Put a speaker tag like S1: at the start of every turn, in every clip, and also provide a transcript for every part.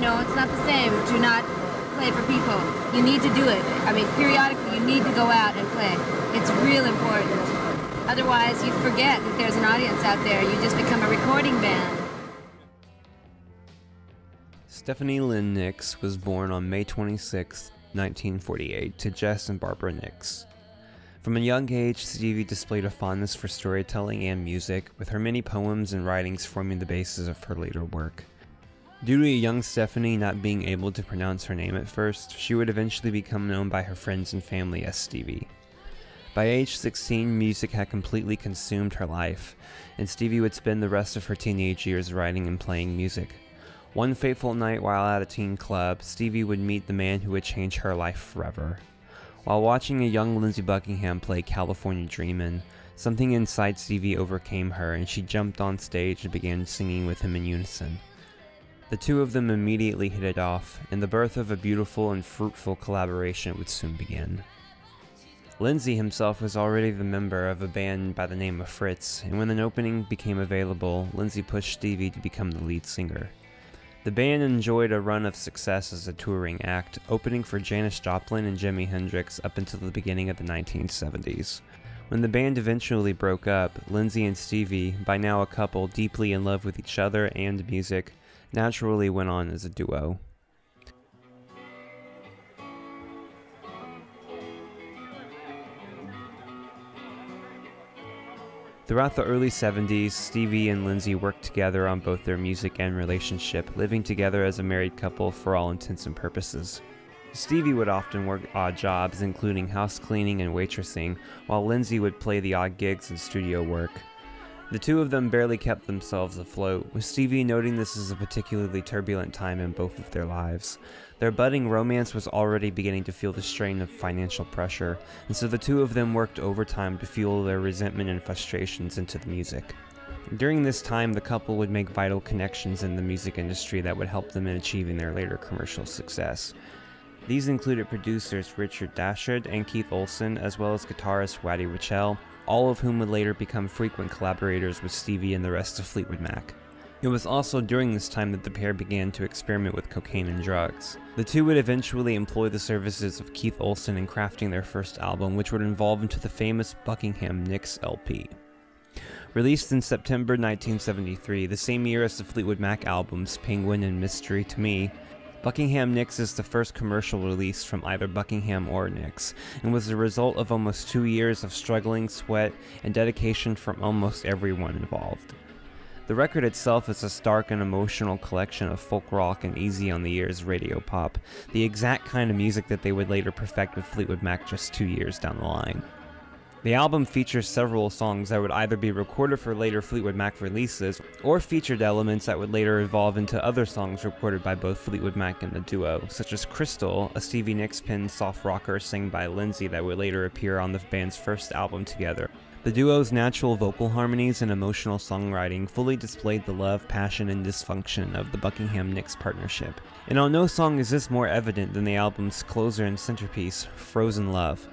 S1: know, it's not the same to not play for people. You need to do it. I mean, periodically you need to go out and play. It's real important. Otherwise, you forget that there's an audience out there. You just become a recording band.
S2: Stephanie Lynn Nicks was born on May 26, 1948, to Jess and Barbara Nicks. From a young age, Stevie displayed a fondness for storytelling and music, with her many poems and writings forming the basis of her later work. Due to a young Stephanie not being able to pronounce her name at first, she would eventually become known by her friends and family as Stevie. By age 16, music had completely consumed her life, and Stevie would spend the rest of her teenage years writing and playing music. One fateful night while at a teen club, Stevie would meet the man who would change her life forever. While watching a young Lindsey Buckingham play California Dreamin', something inside Stevie overcame her and she jumped on stage and began singing with him in unison. The two of them immediately hit it off, and the birth of a beautiful and fruitful collaboration would soon begin. Lindsey himself was already the member of a band by the name of Fritz, and when an opening became available, Lindsey pushed Stevie to become the lead singer. The band enjoyed a run of success as a touring act, opening for Janis Joplin and Jimi Hendrix up until the beginning of the 1970s. When the band eventually broke up, Lindsey and Stevie, by now a couple deeply in love with each other and music, naturally went on as a duo. Throughout the early 70s, Stevie and Lindsey worked together on both their music and relationship, living together as a married couple for all intents and purposes. Stevie would often work odd jobs, including house cleaning and waitressing, while Lindsey would play the odd gigs and studio work. The two of them barely kept themselves afloat, with Stevie noting this as a particularly turbulent time in both of their lives. Their budding romance was already beginning to feel the strain of financial pressure, and so the two of them worked overtime to fuel their resentment and frustrations into the music. During this time, the couple would make vital connections in the music industry that would help them in achieving their later commercial success. These included producers Richard Dashwood and Keith Olsen, as well as guitarist Waddy Wachell, all of whom would later become frequent collaborators with Stevie and the rest of Fleetwood Mac. It was also during this time that the pair began to experiment with cocaine and drugs. The two would eventually employ the services of Keith Olsen in crafting their first album, which would evolve into the famous Buckingham Nicks LP. Released in September 1973, the same year as the Fleetwood Mac albums Penguin and Mystery to Me, Buckingham Nicks is the first commercial release from either Buckingham or Nicks, and was the result of almost 2 years of struggling, sweat, and dedication from almost everyone involved. The record itself is a stark and emotional collection of folk rock and easy-on-the-ears radio pop, the exact kind of music that they would later perfect with Fleetwood Mac just 2 years down the line. The album features several songs that would either be recorded for later Fleetwood Mac releases, or featured elements that would later evolve into other songs recorded by both Fleetwood Mac and the duo, such as Crystal, a Stevie Nicks penned soft rocker sung by Lindsey that would later appear on the band's first album together. The duo's natural vocal harmonies and emotional songwriting fully displayed the love, passion, and dysfunction of the Buckingham Nicks partnership. And on no song is this more evident than the album's closer and centerpiece, Frozen Love.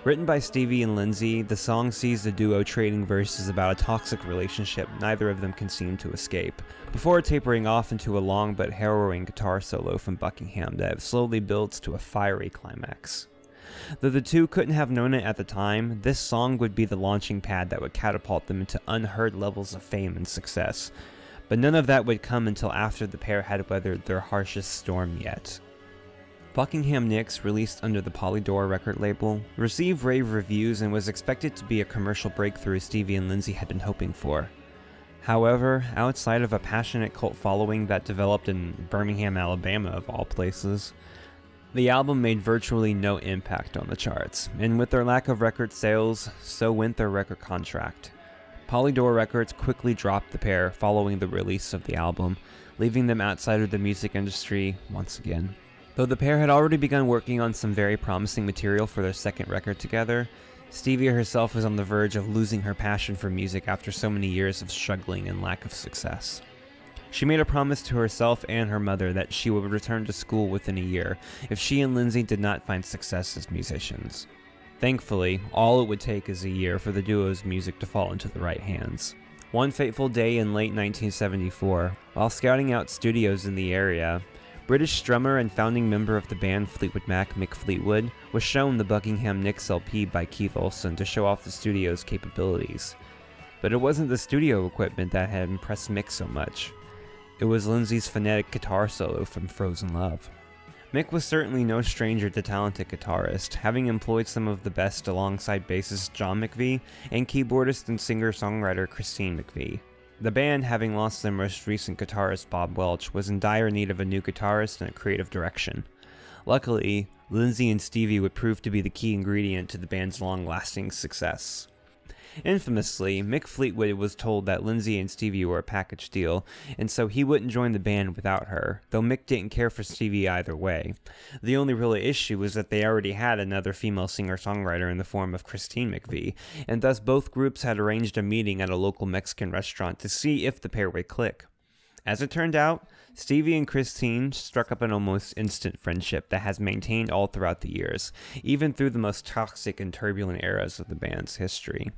S2: Written by Stevie and Lindsey, the song sees the duo trading verses about a toxic relationship neither of them can seem to escape, before tapering off into a long but harrowing guitar solo from Buckingham that slowly builds to a fiery climax. Though the two couldn't have known it at the time, this song would be the launching pad that would catapult them into unheard levels of fame and success. But none of that would come until after the pair had weathered their harshest storm yet. Buckingham Nicks, released under the Polydor record label, received rave reviews and was expected to be a commercial breakthrough Stevie and Lindsey had been hoping for. However, outside of a passionate cult following that developed in Birmingham, Alabama of all places, the album made virtually no impact on the charts, and with their lack of record sales, so went their record contract. Polydor Records quickly dropped the pair following the release of the album, leaving them outside of the music industry once again. Though the pair had already begun working on some very promising material for their second record together, Stevie herself was on the verge of losing her passion for music after so many years of struggling and lack of success. She made a promise to herself and her mother that she would return to school within a year if she and Lindsey did not find success as musicians. Thankfully, all it would take is a year for the duo's music to fall into the right hands. One fateful day in late 1974, while scouting out studios in the area, British drummer and founding member of the band Fleetwood Mac, Mick Fleetwood, was shown the Buckingham Nicks LP by Keith Olsen to show off the studio's capabilities. But it wasn't the studio equipment that had impressed Mick so much. It was Lindsey's phonetic guitar solo from Frozen Love. Mick was certainly no stranger to talented guitarist, having employed some of the best alongside bassist John McVie and keyboardist and singer-songwriter Christine McVie. The band, having lost their most recent guitarist Bob Welch, was in dire need of a new guitarist and a creative direction. Luckily, Lindsey and Stevie would prove to be the key ingredient to the band's long-lasting success. Infamously, Mick Fleetwood was told that Lindsey and Stevie were a package deal, and so he wouldn't join the band without her, though Mick didn't care for Stevie either way. The only real issue was that they already had another female singer-songwriter in the form of Christine McVie, and thus both groups had arranged a meeting at a local Mexican restaurant to see if the pair would click. As it turned out, Stevie and Christine struck up an almost instant friendship that has maintained all throughout the years, even through the most toxic and turbulent eras of the band's history.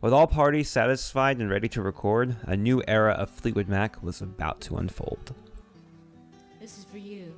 S2: With all parties satisfied and ready to record, a new era of Fleetwood Mac was about to unfold.
S1: This is for you.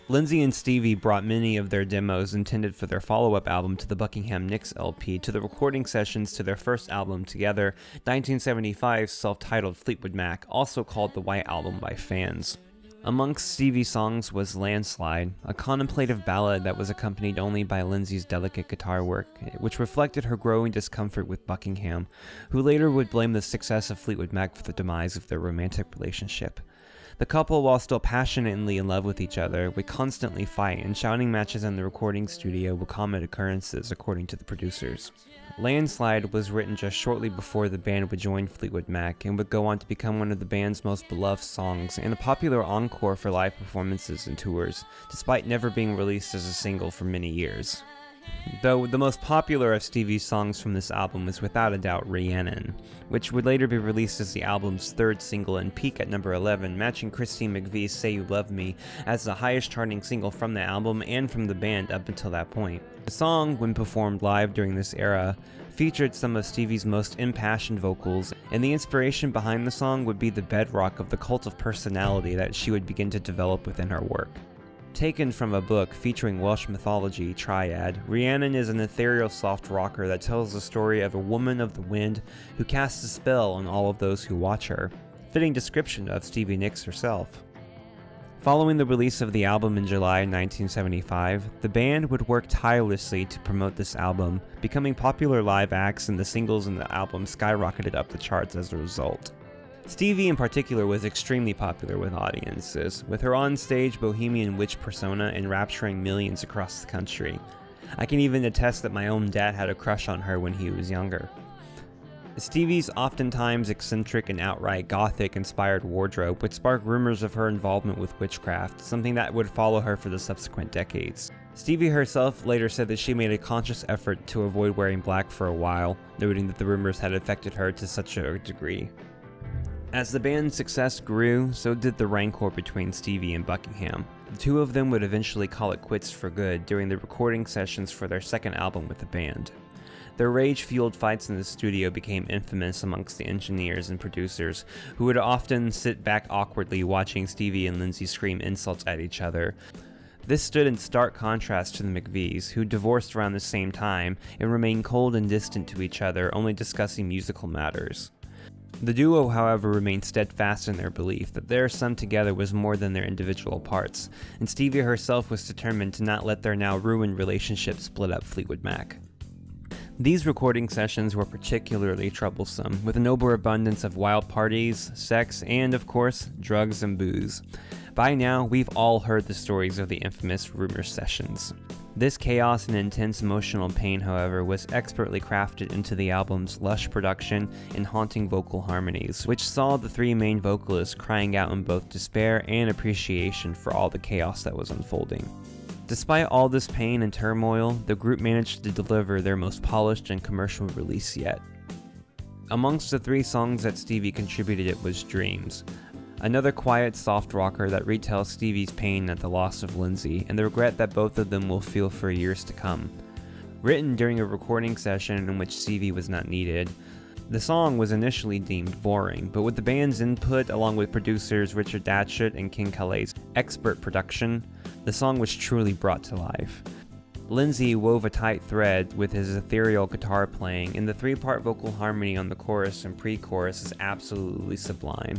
S2: Lindsey and Stevie brought many of their demos intended for their follow-up album to the Buckingham Nicks LP to the recording sessions to their first album together, 1975's self-titled Fleetwood Mac, also called the White Album by fans. Amongst Stevie's songs was Landslide, a contemplative ballad that was accompanied only by Lindsey's delicate guitar work, which reflected her growing discomfort with Buckingham, who later would blame the success of Fleetwood Mac for the demise of their romantic relationship. The couple, while still passionately in love with each other, would constantly fight, and shouting matches in the recording studio were common occurrences, according to the producers. Landslide was written just shortly before the band would join Fleetwood Mac, and would go on to become one of the band's most beloved songs, and a popular encore for live performances and tours, despite never being released as a single for many years. Though the most popular of Stevie's songs from this album was without a doubt Rhiannon, which would later be released as the album's third single and peak at number 11, matching Christine McVie's Say You Love Me as the highest charting single from the album and from the band up until that point. The song, when performed live during this era, featured some of Stevie's most impassioned vocals, and the inspiration behind the song would be the bedrock of the cult of personality that she would begin to develop within her work. Taken from a book featuring Welsh mythology, Triad, Rhiannon is an ethereal soft rocker that tells the story of a woman of the wind who casts a spell on all of those who watch her, fitting description of Stevie Nicks herself. Following the release of the album in July 1975, the band would work tirelessly to promote this album, becoming popular live acts, and the singles in the album skyrocketed up the charts as a result. Stevie in particular was extremely popular with audiences, with her on-stage bohemian witch persona enrapturing millions across the country. I can even attest that my own dad had a crush on her when he was younger. Stevie's oftentimes eccentric and outright gothic-inspired wardrobe would spark rumors of her involvement with witchcraft, something that would follow her for the subsequent decades. Stevie herself later said that she made a conscious effort to avoid wearing black for a while, noting that the rumors had affected her to such a degree. As the band's success grew, so did the rancor between Stevie and Buckingham. The two of them would eventually call it quits for good during the recording sessions for their second album with the band. Their rage-fueled fights in the studio became infamous amongst the engineers and producers, who would often sit back awkwardly watching Stevie and Lindsey scream insults at each other. This stood in stark contrast to the McVies, who divorced around the same time and remained cold and distant to each other, only discussing musical matters. The duo, however, remained steadfast in their belief that their sum together was more than their individual parts, and Stevie herself was determined to not let their now ruined relationship split up Fleetwood Mac. These recording sessions were particularly troublesome, with an overabundance of wild parties, sex, and, of course, drugs and booze. By now, we've all heard the stories of the infamous rumor sessions. This chaos and intense emotional pain, however, was expertly crafted into the album's lush production and haunting vocal harmonies, which saw the three main vocalists crying out in both despair and appreciation for all the chaos that was unfolding. Despite all this pain and turmoil, the group managed to deliver their most polished and commercial release yet. Amongst the three songs that Stevie contributed was Dreams, another quiet, soft rocker that retells Stevie's pain at the loss of Lindsey and the regret that both of them will feel for years to come. Written during a recording session in which Stevie was not needed, The song was initially deemed boring, but with the band's input along with producers Richard Datchett and King Kalay's expert production, the song was truly brought to life. Lindsey wove a tight thread with his ethereal guitar playing, and the three-part vocal harmony on the chorus and pre-chorus is absolutely sublime.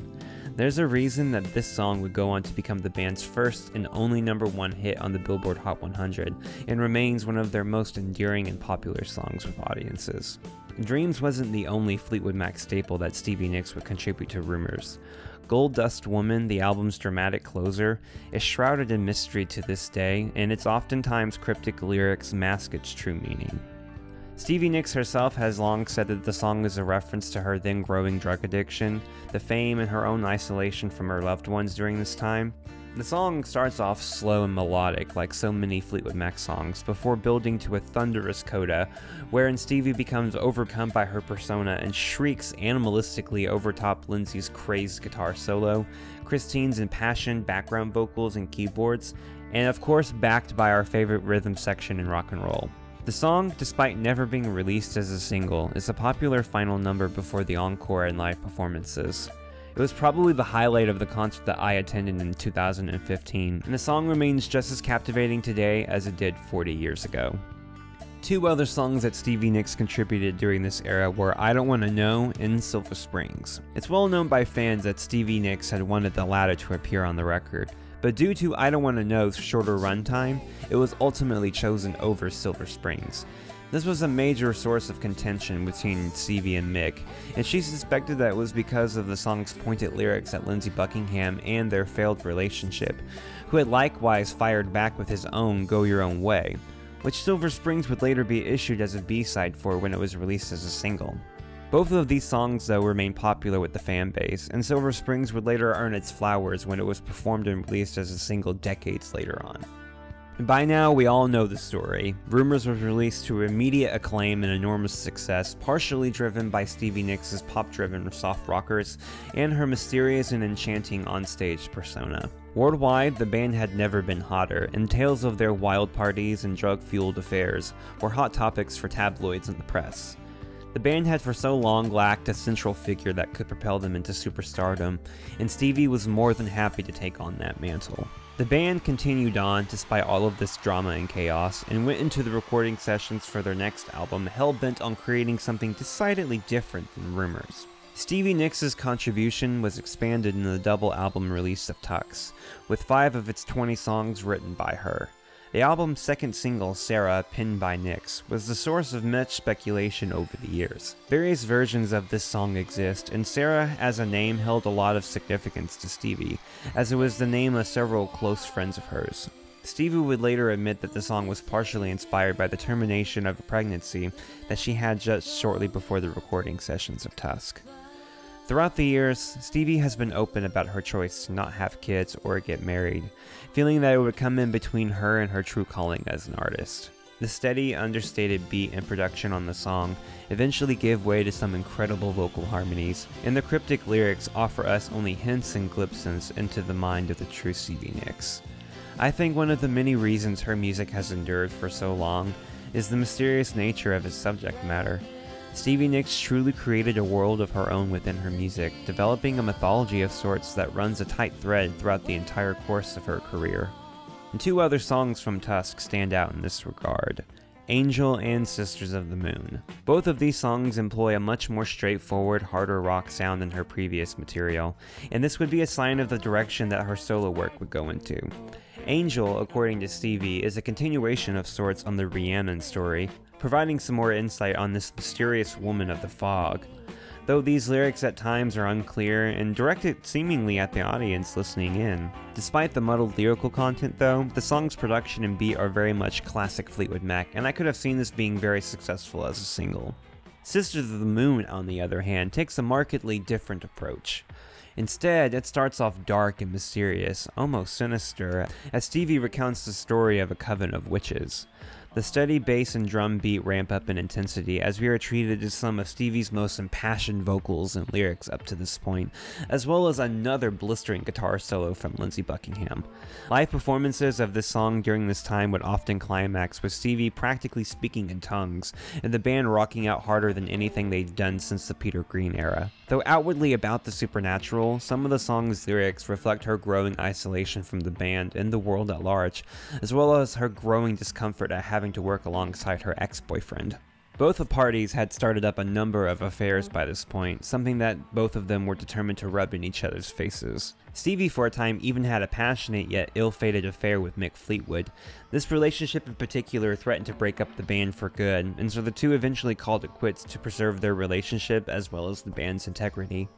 S2: There's a reason that this song would go on to become the band's first and only #1 hit on the Billboard Hot 100, and remains one of their most enduring and popular songs with audiences. Dreams wasn't the only Fleetwood Mac staple that Stevie Nicks would contribute to Rumors. Gold Dust Woman, the album's dramatic closer, is shrouded in mystery to this day, and its oftentimes cryptic lyrics mask its true meaning. Stevie Nicks herself has long said that the song is a reference to her then growing drug addiction, the fame, and her own isolation from her loved ones during this time. The song starts off slow and melodic, like so many Fleetwood Mac songs, before building to a thunderous coda, wherein Stevie becomes overcome by her persona and shrieks animalistically overtop Lindsey's crazed guitar solo, Christine's impassioned background vocals and keyboards, and of course backed by our favorite rhythm section in rock and roll. The song, despite never being released as a single, is a popular final number before the encore and live performances. It was probably the highlight of the concert that I attended in 2015, and the song remains just as captivating today as it did 40 years ago. Two other songs that Stevie Nicks contributed during this era were I Don't Wanna Know and Silver Springs. It's well known by fans that Stevie Nicks had wanted the latter to appear on the record, but due to I Don't Wanna Know's shorter runtime, it was ultimately chosen over Silver Springs. This was a major source of contention between Stevie and Mick, and she suspected that it was because of the song's pointed lyrics at Lindsey Buckingham and their failed relationship, who had likewise fired back with his own Go Your Own Way, which Silver Springs would later be issued as a B-side for when it was released as a single. Both of these songs, though, remained popular with the fan base, and Silver Springs would later earn its flowers when it was performed and released as a single decades later on. By now, we all know the story. Rumors was released to immediate acclaim and enormous success, partially driven by Stevie Nicks' pop-driven soft rockers and her mysterious and enchanting on-stage persona. Worldwide, the band had never been hotter, and tales of their wild parties and drug-fueled affairs were hot topics for tabloids and the press. The band had for so long lacked a central figure that could propel them into superstardom, and Stevie was more than happy to take on that mantle. The band continued on despite all of this drama and chaos, and went into the recording sessions for their next album hell-bent on creating something decidedly different than Rumors. Stevie Nicks' contribution was expanded in the double album release of Tusk, with 5 of its 20 songs written by her. The album's second single, Sara, penned by Nicks, was the source of much speculation over the years. Various versions of this song exist, and Sara as a name held a lot of significance to Stevie, as it was the name of several close friends of hers. Stevie would later admit that the song was partially inspired by the termination of a pregnancy that she had just shortly before the recording sessions of Tusk. Throughout the years, Stevie has been open about her choice to not have kids or get married, feeling that it would come in between her and her true calling as an artist. The steady, understated beat and production on the song eventually give way to some incredible vocal harmonies, and the cryptic lyrics offer us only hints and glimpses into the mind of the true Stevie Nicks. I think one of the many reasons her music has endured for so long is the mysterious nature of its subject matter. Stevie Nicks truly created a world of her own within her music, developing a mythology of sorts that runs a tight thread throughout the entire course of her career. And 2 other songs from Tusk stand out in this regard, Angel and Sisters of the Moon. Both of these songs employ a much more straightforward, harder rock sound than her previous material, and this would be a sign of the direction that her solo work would go into. Angel, according to Stevie, is a continuation of sorts on the Rhiannon story, providing some more insight on this mysterious woman of the fog, though these lyrics at times are unclear and directed seemingly at the audience listening in. Despite the muddled lyrical content though, the song's production and beat are very much classic Fleetwood Mac, and I could have seen this being very successful as a single. Sisters of the Moon, on the other hand, takes a markedly different approach. Instead, it starts off dark and mysterious, almost sinister, as Stevie recounts the story of a coven of witches. The steady bass and drum beat ramp up in intensity as we are treated to some of Stevie's most impassioned vocals and lyrics up to this point, as well as another blistering guitar solo from Lindsey Buckingham. Live performances of this song during this time would often climax with Stevie practically speaking in tongues, and the band rocking out harder than anything they'd done since the Peter Green era. Though outwardly about the supernatural, some of the song's lyrics reflect her growing isolation from the band and the world at large, as well as her growing discomfort at having to work alongside her ex-boyfriend. Both the parties had started up a number of affairs by this point, something that both of them were determined to rub in each other's faces. Stevie for a time even had a passionate yet ill-fated affair with Mick Fleetwood. This relationship in particular threatened to break up the band for good, and so the two eventually called it quits to preserve their relationship as well as the band's integrity.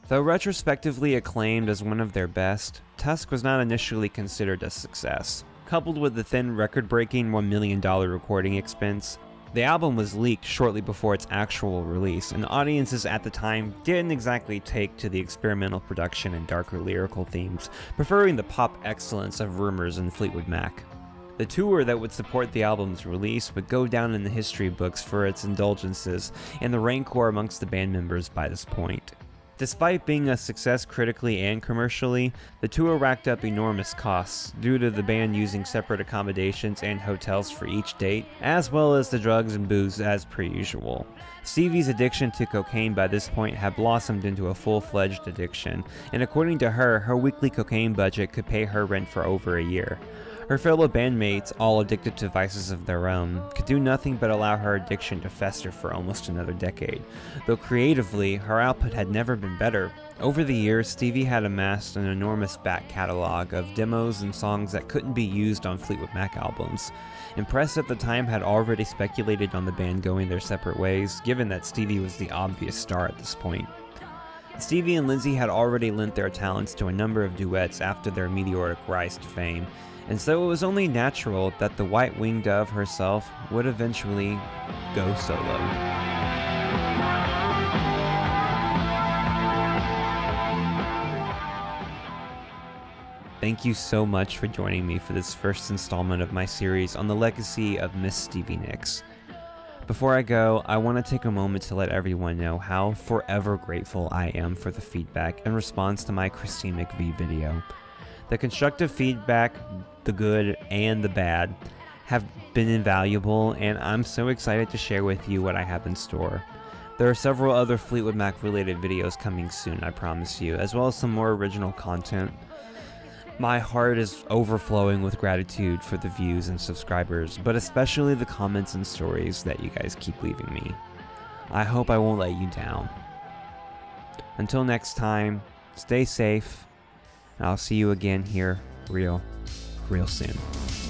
S2: Though retrospectively acclaimed as one of their best, Tusk was not initially considered a success. Coupled with the thin record-breaking $1 million recording expense, the album was leaked shortly before its actual release, and audiences at the time didn't exactly take to the experimental production and darker lyrical themes, preferring the pop excellence of Rumours and Fleetwood Mac. The tour that would support the album's release would go down in the history books for its indulgences and the rancor amongst the band members by this point. Despite being a success critically and commercially, the tour racked up enormous costs due to the band using separate accommodations and hotels for each date, as well as the drugs and booze as per usual. Stevie's addiction to cocaine by this point had blossomed into a full-fledged addiction, and according to her, her weekly cocaine budget could pay her rent for over a year. Her fellow bandmates, all addicted to vices of their own, could do nothing but allow her addiction to fester for almost another decade. Though creatively, her output had never been better. Over the years, Stevie had amassed an enormous back catalog of demos and songs that couldn't be used on Fleetwood Mac albums. And press at the time had already speculated on the band going their separate ways, given that Stevie was the obvious star at this point. Stevie and Lindsey had already lent their talents to a number of duets after their meteoric rise to fame, and so it was only natural that the white-winged dove herself would eventually go solo. Thank you so much for joining me for this first installment of my series on the legacy of Miss Stevie Nicks. Before I go, I want to take a moment to let everyone know how forever grateful I am for the feedback in response to my Christine McVie video. The constructive feedback, the good and the bad, have been invaluable, and I'm so excited to share with you what I have in store. There are several other Fleetwood Mac related videos coming soon, I promise you, as well as some more original content. My heart is overflowing with gratitude for the views and subscribers, but especially the comments and stories that you guys keep leaving me. I hope I won't let you down. Until next time, stay safe. I'll see you again here real soon.